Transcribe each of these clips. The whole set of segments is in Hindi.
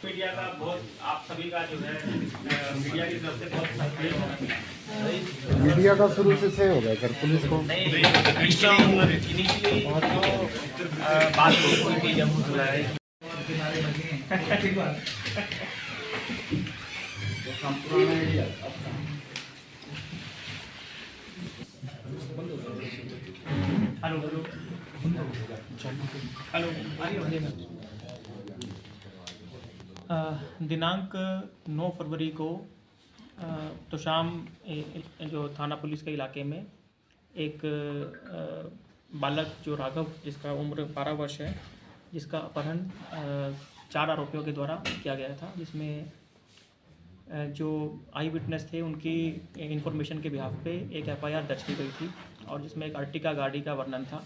मीडिया का बहुत आप सभी का जो है मीडिया की तरफ से बहुत सहयोग है। मीडिया का शुरू से सही हो गया सर पुलिस को इनिशियली बात हुई थी जब बुलाए दिनांक 9 फरवरी को तो शाम जो थाना पुलिस के इलाके में एक बालक जो राघव जिसका उम्र 12 वर्ष है, जिसका अपहरण 4 आरोपियों के द्वारा किया गया था, जिसमें जो आई विटनेस थे उनकी इंफॉर्मेशन के बिहाफ पे एक FIR दर्ज की गई थी और जिसमें एक अर्टिका गाड़ी का वर्णन था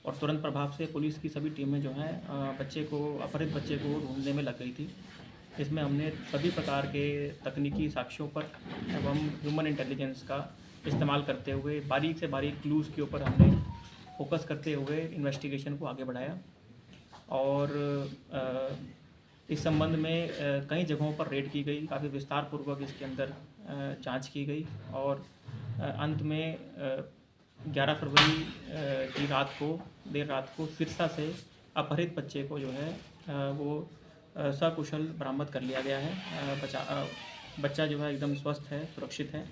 और तुरंत प्रभाव से पुलिस की सभी टीमें जो हैं अपहरित बच्चे को ढूंढने में लग गई थी। इसमें हमने सभी प्रकार के तकनीकी साक्ष्यों पर एवं ह्यूमन इंटेलिजेंस का इस्तेमाल करते हुए बारीक से बारीक क्लूज़ के ऊपर हमने फोकस करते हुए इन्वेस्टिगेशन को आगे बढ़ाया और इस संबंध में कई जगहों पर रेड की गई, काफ़ी विस्तार पूर्वक इसके अंदर जांच की गई और अंत में 11 फरवरी की देर रात को सिरसा से अपहरित बच्चे को जो है वो सकुशल बरामद कर लिया गया है। बच्चा जो है एकदम स्वस्थ है, सुरक्षित है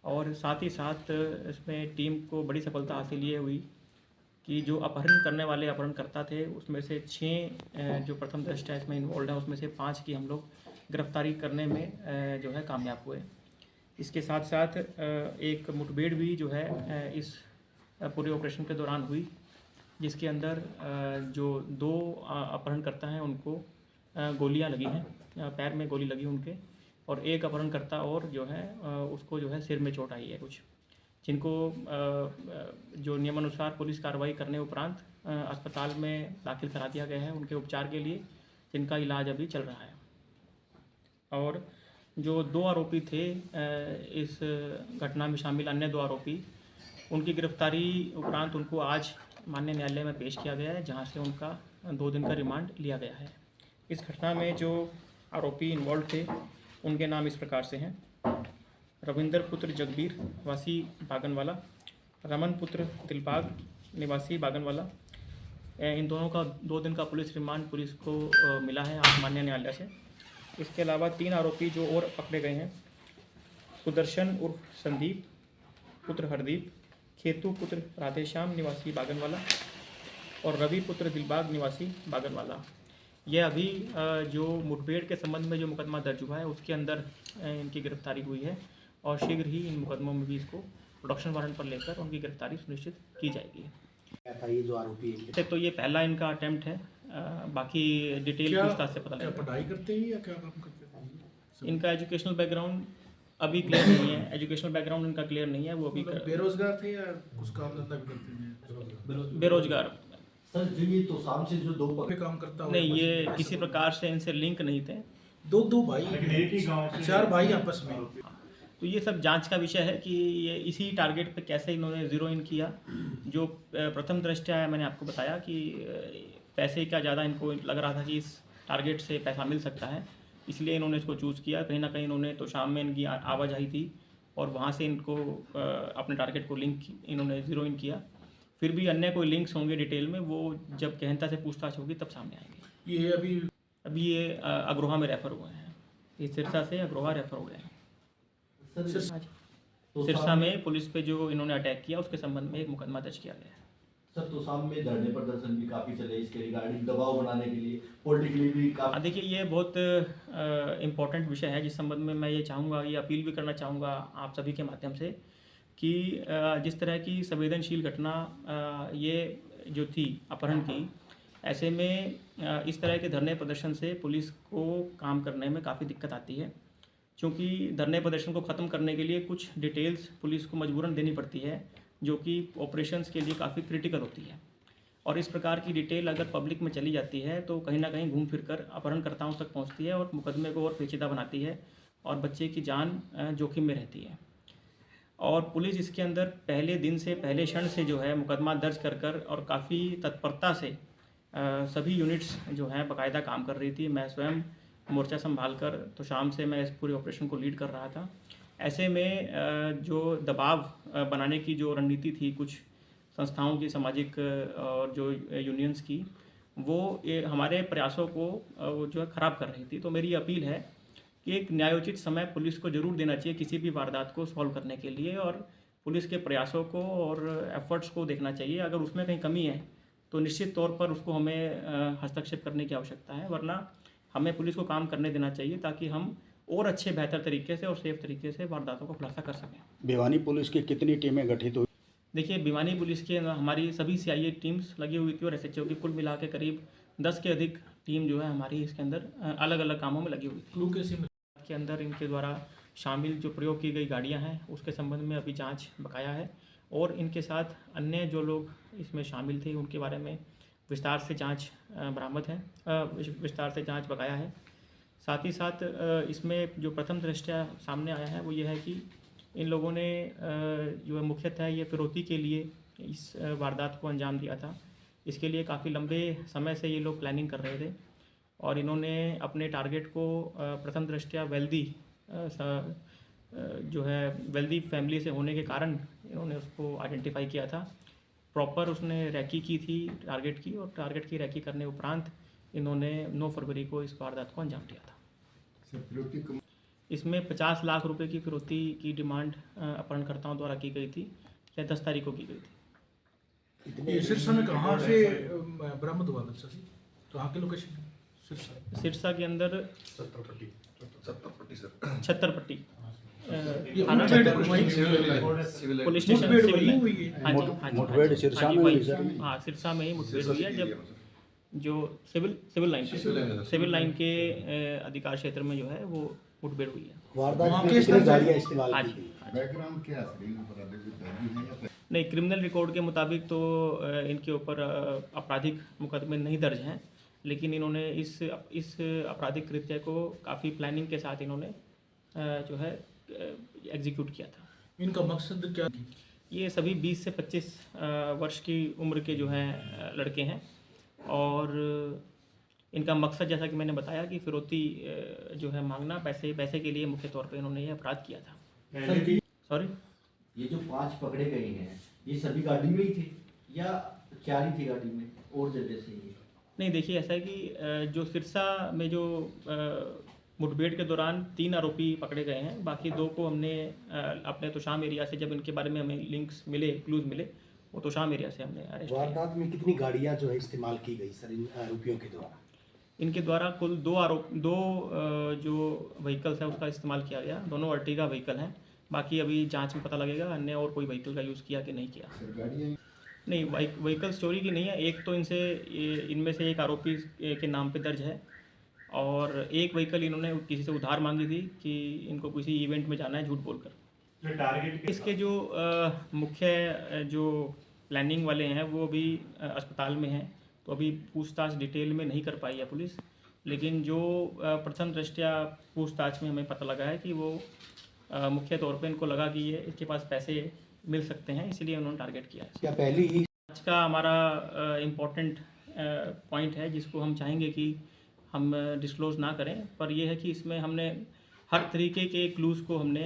और साथ ही साथ इसमें टीम को बड़ी सफलता हासिल ये हुई कि जो अपहरण करने वाले अपहरणकर्ता थे उसमें से 6 जो प्रथम दृष्टया इसमें इन्वॉल्व हैं उसमें से 5 की हम लोग गिरफ्तारी करने में जो है कामयाब हुए। इसके साथ साथ एक मुठभेड़ भी जो है इस पूरे ऑपरेशन के दौरान हुई, जिसके अंदर जो 2 अपहरणकर्ता हैं उनको गोलियां लगी हैं, पैर में गोली लगी उनके, और एक अपहरणकर्ता और जो है उसको जो है सिर में चोट आई है कुछ, जिनको जो नियमानुसार पुलिस कार्रवाई करने उपरांत अस्पताल में दाखिल करा दिया गया है उनके उपचार के लिए, जिनका इलाज अभी चल रहा है। और जो 2 आरोपी थे इस घटना में शामिल अन्य 2 आरोपी, उनकी गिरफ्तारी उपरांत उनको आज माननीय न्यायालय में पेश किया गया है, जहां से उनका 2 दिन का रिमांड लिया गया है। इस घटना में जो आरोपी इन्वॉल्व थे उनके नाम इस प्रकार से हैं: रविंदर पुत्र जगबीर वासी बागनवाला, रमन पुत्र दिलबाग निवासी बागनवाला। इन दोनों का 2 दिन का पुलिस रिमांड पुलिस को मिला है आज माननीय न्यायालय से। इसके अलावा 3 आरोपी जो और पकड़े गए हैं: सुदर्शन उर्फ संदीप पुत्र हरदीप, खेतू पुत्र राधेश्याम निवासी बागनवाला और रवि पुत्र दिलबाग निवासी बागनवाला। यह अभी जो मुठभेड़ के संबंध में जो मुकदमा दर्ज हुआ है उसके अंदर इनकी गिरफ्तारी हुई है और शीघ्र ही इन मुकदमों में भी इसको प्रोडक्शन वारंट पर लेकर उनकी गिरफ्तारी सुनिश्चित की जाएगी। ये जो आरोपी है तो ये पहला इनका अटेम्प्ट है, बाकी डिटेल पूछताछ से पता लगेगा। पढ़ाई करते हैं या क्या काम करते हैं? इनका एजुकेशनल बैकग्राउंड अभी क्लियर नहीं है, एजुकेशनल बैकग्राउंड इनका क्लियर नहीं है, वो अभी बेरोजगार थे या कुछ काम धंधा भी करते थे? बेरोजगार। सर जो ये तो शाम से जो दो पे काम करता हुआ नहीं, ये किसी प्रकार से इनसे लिंक नहीं थे। दो भाई, चार भाई आपस में। तो ये सब जांच का विषय है कि ये इसी टारगेट पे कैसे इन्होंने ज़ीरो इन किया। जो प्रथम दृष्टया मैंने आपको बताया कि पैसे का ज़्यादा इनको लग रहा था कि इस टारगेट से पैसा मिल सकता है, इसलिए इन्होंने इसको चूज़ किया। कहीं ना कहीं इन्होंने तो शाम में इनकी आवाजाही थी और वहाँ से इनको अपने टारगेट को लिंक इन्होंने ज़ीरो इन किया। फिर भी अन्य कोई लिंक्स होंगे डिटेल में, वो जब गहनता से पूछताछ होगी तब सामने आएंगे। ये अभी ये अग्रोहा में रेफ़र हुए हैं, ये सिरसा से अग्रोहा रेफ़र हुए हैं। सिरसा में पुलिस पे जो इन्होंने अटैक किया उसके संबंध में एक मुकदमा दर्ज किया गया है। सर तो शाम में धरने प्रदर्शन भी काफी चले इसके रिगार्डिंग दबाव बनाने के लिए पॉलिटिकली भी काफी। देखिए, ये बहुत इम्पोर्टेंट विषय है जिस संबंध में मैं ये चाहूँगा, ये अपील भी करना चाहूँगा आप सभी के माध्यम से कि जिस तरह की संवेदनशील घटना ये जो थी अपहरण की, ऐसे में इस तरह के धरने प्रदर्शन से पुलिस को काम करने में काफ़ी दिक्कत आती है, क्योंकि धरने प्रदर्शन को ख़त्म करने के लिए कुछ डिटेल्स पुलिस को मजबूरन देनी पड़ती है, जो कि ऑपरेशंस के लिए काफ़ी क्रिटिकल होती है। और इस प्रकार की डिटेल अगर पब्लिक में चली जाती है तो कहीं ना कहीं घूम फिर कर अपहरणकर्ताओं तक पहुंचती है और मुकदमे को और पेचीदा बनाती है और बच्चे की जान जोखिम में रहती है। और पुलिस इसके अंदर पहले दिन से, पहले क्षण से जो है मुकदमा दर्ज कर और काफ़ी तत्परता से सभी यूनिट्स जो हैं बाकायदा काम कर रही थी। मैं स्वयं मोर्चा संभाल कर तो शाम से मैं इस पूरे ऑपरेशन को लीड कर रहा था। ऐसे में जो दबाव बनाने की जो रणनीति थी कुछ संस्थाओं की, सामाजिक और जो यूनियंस की, वो ये हमारे प्रयासों को जो है ख़राब कर रही थी। तो मेरी अपील है कि एक न्यायोचित समय पुलिस को ज़रूर देना चाहिए किसी भी वारदात को सॉल्व करने के लिए, और पुलिस के प्रयासों को और एफर्ट्स को देखना चाहिए। अगर उसमें कहीं कमी है तो निश्चित तौर पर उसको हमें हस्तक्षेप करने की आवश्यकता है, वरना हमें पुलिस को काम करने देना चाहिए ताकि हम और अच्छे बेहतर तरीके से और सेफ तरीके से वारदातों को खुलासा कर सकें। भिवानी पुलिस की कितनी टीमें गठित हुई? देखिए, भिवानी पुलिस के हमारी सभी सीआईए टीम्स लगी हुई थी और एसएचओ की कुल मिला के करीब 10 के अधिक टीम जो है हमारी इसके अंदर अलग अलग कामों में लगी हुई थी। क्लू कैसे मिला? के अंदर इनके द्वारा शामिल जो प्रयोग की गई गाड़ियां हैं उसके संबंध में अभी जांच बकाया है, और इनके साथ अन्य जो लोग इसमें शामिल थे उनके बारे में विस्तार से जांच बरामद है, विस्तार से जांच बकाया है। साथ ही साथ इसमें जो प्रथम दृष्टया सामने आया है वो ये है कि इन लोगों ने जो है मुख्यतः ये फिरौती के लिए इस वारदात को अंजाम दिया था। इसके लिए काफ़ी लंबे समय से ये लोग प्लानिंग कर रहे थे और इन्होंने अपने टारगेट को प्रथम दृष्टया जो है वेल्दी फैमिली से होने के कारण इन्होंने उसको आइडेंटिफाई किया था। प्रॉपर उसने रैकी की थी टारगेट की, और टारगेट की रैकी करने उपरांत इन्होंने 9 फरवरी को इस वारदात को अंजाम दिया था। इसमें 50 लाख रुपए की फिरौती की डिमांड अपहरणकर्ताओं द्वारा की गई थी, या 10 तारीख को की गई थी। ये सिरसा में कहाँ से बरामद हुआ बच्चा? कहाँ के लोकेशन? सिरसा के अंदर छत्तरपट्टी पुलिस स्टेशन मुठभेड़ सिरसा में हुई सर? हाँ, सिरसा में ही मुठभेड़ हुई है, जब जो सिविल लाइन के अधिकार क्षेत्र में जो है वो मुठभेड़ हुई है। वारदात में कितनी गाड़ियां इस्तेमाल की गई? बैकग्राउंड क्या है? नहीं, क्रिमिनल रिकॉर्ड के मुताबिक तो इनके ऊपर आपराधिक मुकदमे नहीं दर्ज हैं, लेकिन इन्होंने इस आपराधिक कृत्य को काफ़ी प्लानिंग के साथ इन्होंने जो है एग्जीक्यूट किया था। इनका मकसद क्या? ये सभी 20 से 25 वर्ष की उम्र के जो हैं लड़के हैं, और इनका मकसद जैसा कि मैंने बताया कि फिरौती जो है मांगना, पैसे के लिए मुख्य तौर पे इन्होंने ये अपराध किया था। सॉरी, ये जो 5 पकड़े गए हैं ये सभी गाड़ी में ही थे या 4 ही थी गाड़ी में और जगह से? ये नहीं, देखिए ऐसा है कि जो सिरसा में जो मुठभेड़ के दौरान 3 आरोपी पकड़े गए हैं, बाकी 2 को हमने अपने तोशाम एरिया से, जब इनके बारे में हमें लिंक्स मिले, क्लूज मिले, वो तोशाम एरिया से हमने अरेस्ट किया। वारदात में कितनी गाड़ियां जो है इस्तेमाल की गई सर इन आरोपियों के द्वारा? इनके द्वारा कुल 2 जो व्हीकल्स हैं उसका इस्तेमाल किया गया, दोनों अर्टिगा व्हीकल हैं। बाकी अभी जांच में पता लगेगा अन्य और कोई व्हीकल का यूज़ किया कि नहीं किया। नहीं, व्हीकल चोरी की नहीं है। एक तो इनमें से एक आरोपी के नाम पे दर्ज है, और एक व्हीकल इन्होंने किसी से उधार मांगी थी कि इनको किसी इवेंट में जाना है झूठ बोलकर। इसके जो मुख्य जो प्लानिंग वाले हैं वो अभी अस्पताल में हैं, तो अभी पूछताछ डिटेल में नहीं कर पाई है पुलिस। लेकिन जो प्रथम दृष्टया पूछताछ में हमें पता लगा है कि वो मुख्य तौर पे इनको लगा कि ये इसके पास पैसे मिल सकते हैं, इसलिए उन्होंने टारगेट किया है। क्या पहली ही आज का हमारा इम्पोर्टेंट पॉइंट है जिसको हम चाहेंगे कि हम डिस्क्लोज़ ना करें, पर यह है कि इसमें हमने हर तरीके के क्लूज़ को हमने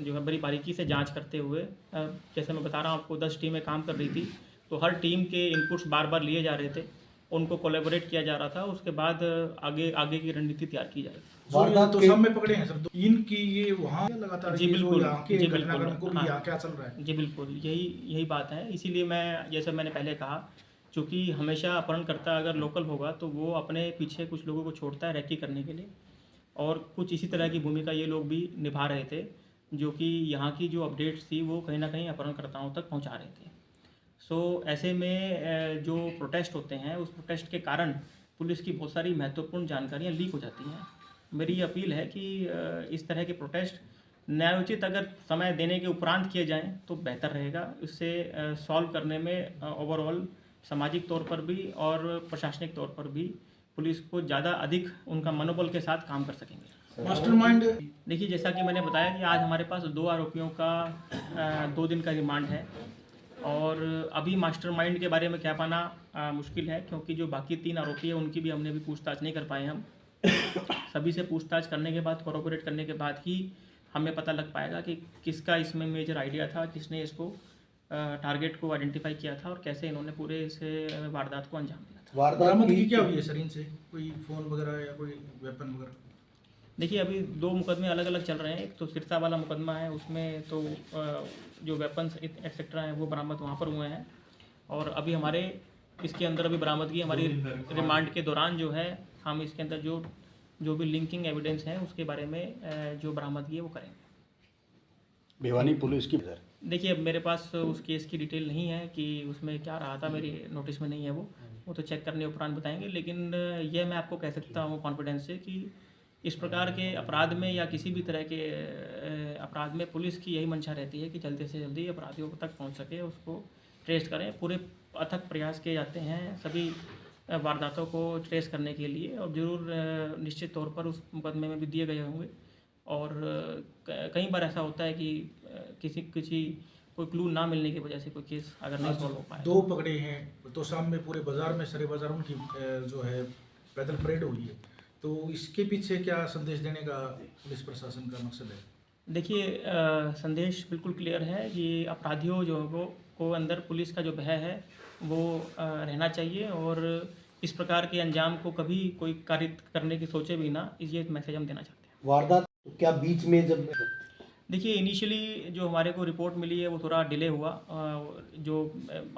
जो है बड़ी बारीकी से जांच करते हुए, जैसे मैं बता रहा हूँ आपको 10 टीमें काम कर रही थी, तो हर टीम के इनपुट्स बार बार लिए जा रहे थे, उनको कोलैबोरेट किया जा रहा था, उसके बाद आगे की रणनीति तैयार की जाएगी। वारदात तो सब में पकड़े हैं सर, इनकी ये वहाँ लगातार जी ये जो बिल्कुल, यहाँ के जी घटनाक्रम बिल्कुल, को भी हाँ। यहाँ क्या चल रहा है। जी बिल्कुल, यही बात है। इसीलिए मैं, जैसे मैंने पहले कहा, चूँकि हमेशा अपहरणकर्ता अगर लोकल होगा तो वो अपने पीछे कुछ लोगों को छोड़ता है रैकी करने के लिए, और कुछ इसी तरह की भूमिका ये लोग भी निभा रहे थे, जो कि यहाँ की जो अपडेट्स थी वो कहीं ना कहीं अपहरणकर्ताओं तक पहुँचा रहे थे। सो ऐसे में जो प्रोटेस्ट होते हैं, उस प्रोटेस्ट के कारण पुलिस की बहुत सारी महत्वपूर्ण जानकारियाँ लीक हो जाती हैं। मेरी अपील है कि इस तरह के प्रोटेस्ट न्यायोचित अगर समय देने के उपरांत किए जाएं तो बेहतर रहेगा। इससे सॉल्व करने में ओवरऑल सामाजिक तौर पर भी और प्रशासनिक तौर पर भी पुलिस को ज़्यादा अधिक उनका मनोबल के साथ काम कर सकेंगे। मास्टरमाइंड देखिए, जैसा कि मैंने बताया कि आज हमारे पास 2 आरोपियों का 2 दिन का रिमांड है, और अभी मास्टरमाइंड के बारे में क्या पाना मुश्किल है, क्योंकि जो बाकी 3 आरोपी हैं उनकी भी हमने अभी पूछताछ नहीं कर पाए हम। सभी से पूछताछ करने के बाद, कोऑपरेट करने के बाद ही हमें पता लग पाएगा कि किसका इसमें मेजर आइडिया था, किसने इसको टारगेट को आइडेंटिफाई किया था और कैसे इन्होंने पूरे इस वारदात को अंजाम दिया था। बरामदगी क्या हुई है सर इनसे, कोई फोन वगैरह या कोई वेपन वगैरह? देखिए, अभी 2 मुकदमे अलग अलग चल रहे हैं। एक तो सिरसा वाला मुकदमा है, उसमें तो जो वेपन्स एक्सेट्रा हैं वो बरामद वहाँ पर हुए हैं, और अभी हमारे इसके अंदर अभी बरामदगी हमारी रिमांड के दौरान जो है, हम इसके अंदर जो भी लिंकिंग एविडेंस हैं उसके बारे में जो बरामदगी है वो करेंगे। भिवानी पुलिस की सर, देखिए, अब मेरे पास उस केस की डिटेल नहीं है कि उसमें क्या रहा था, मेरी नोटिस में नहीं है वो तो चेक करने उपरांत बताएंगे। लेकिन यह मैं आपको कह सकता हूँ कॉन्फिडेंस से कि इस प्रकार के अपराध में या किसी भी तरह के अपराध में पुलिस की यही मंशा रहती है कि जल्दी से जल्दी अपराधियों तक पहुँच सके, उसको ट्रेस करें। पूरे अथक प्रयास किए जाते हैं सभी वारदातों को ट्रेस करने के लिए, और ज़रूर निश्चित तौर पर उस मुकदमे में भी दिए गए होंगे। और कई बार ऐसा होता है कि किसी कोई क्लू ना मिलने की वजह से कोई केस अगर नहीं सॉल्व हो पाए। 2 पकड़े हैं तो शाम में पूरे बाजार में, सरे बाजार उनकी जो है पैदल परेड हुई है, तो इसके पीछे क्या संदेश देने का पुलिस प्रशासन का मकसद है? देखिए, संदेश बिल्कुल क्लियर है कि अपराधियों जो को अंदर पुलिस का जो भय है वो रहना चाहिए, और इस प्रकार के अंजाम को कभी कोई कार्य करने की सोचे भी ना, ये मैसेज हम देना चाहते हैं। वारदात क्या बीच में जब देखिए, इनिशियली जो हमारे को रिपोर्ट मिली है वो थोड़ा डिले हुआ। जो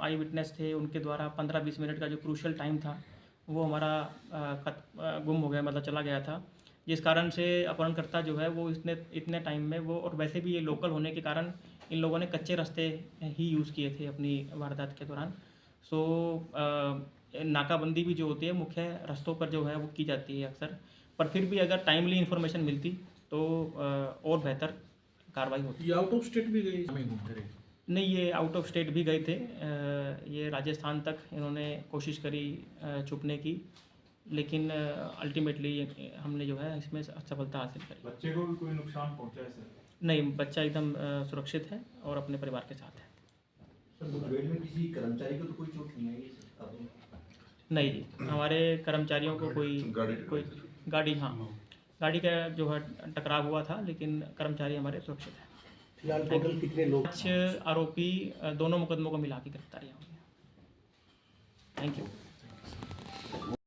आई विटनेस थे उनके द्वारा 15-20 मिनट का जो क्रूशल टाइम था वो हमारा गुम हो गया, मतलब चला गया था, जिस कारण से अपहरणकर्ता जो है वो इतने टाइम में वो, और वैसे भी ये लोकल होने के कारण इन लोगों ने कच्चे रास्ते ही यूज़ किए थे अपनी वारदात के दौरान। सो नाकाबंदी भी जो होती है मुख्य रास्तों पर जो है वो की जाती है अक्सर, पर फिर भी अगर टाइमली इन्फॉर्मेशन मिलती तो और बेहतर कार्रवाई होती। ये आउट ऑफ स्टेट भी गए, हमें घूमते रहे? नहीं, ये आउट ऑफ स्टेट भी गए थे। ये राजस्थान तक इन्होंने कोशिश करी छुपने की, लेकिन अल्टीमेटली हमने जो है इसमें सफलता हासिल करी। बच्चे को भी कोई नुकसान पहुंचा है सर? नहीं, बच्चा एकदम सुरक्षित है और अपने परिवार के साथ है। सर मुठभेड़ में किसी कर्मचारी को तो कोई चोट नहीं आई सर? नहीं जी, हमारे कर्मचारियों को कोई गाड़ी का जो है टकराव हुआ था, लेकिन कर्मचारी हमारे सुरक्षित है। फिलहाल टोटल कितने लोग? 5 आरोपी दोनों मुकदमों को मिला के गिरफ्तारियाँ हुई हैं। Thank you.